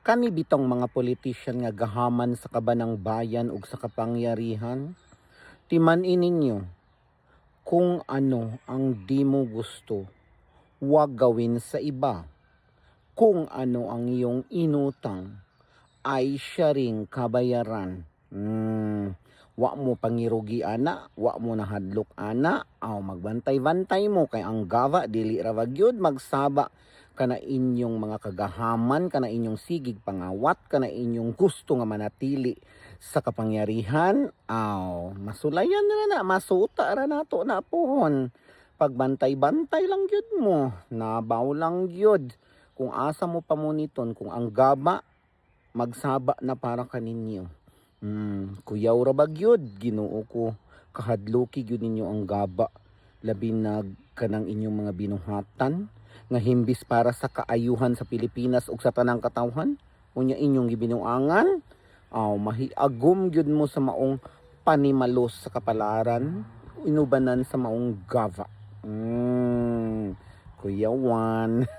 Kani bitong mga politician nga gahaman sa kabanang bayan ug sa kapangyarihan, timan ininyo kung ano ang di mo gusto, huwag gawin sa iba. Kung ano ang iyong inutang, ay siya ring kabayaran. Wa mo pangirugi ana, wa mo nahadlok ana, aw magbantay-bantay mo kay ang gava dili ra gyud magsaba kana inyong mga kagahaman, kana inyong sigig pangawat, kana inyong gusto nga manatili sa kapangyarihan, aw masulayan na masuta ra nato na pohon. Pagbantay-bantay lang gyud mo, nabaw lang gyud kung asa mo pamuniton kung ang gaba magsaba na para kaninyo. Kuyaw ra ba gyud Ginoo ko, kahadloki gyud ninyo ang gaba, labi na kanang inyong mga binuhatan nga himbis para sa kaayuhan sa Pilipinas ug sa tanang katawhan, unya inyong gibinuangan, mahiagom gyud mo sa maong panimalos sa kapalaran, inubanan sa maong gava. Kuyawan.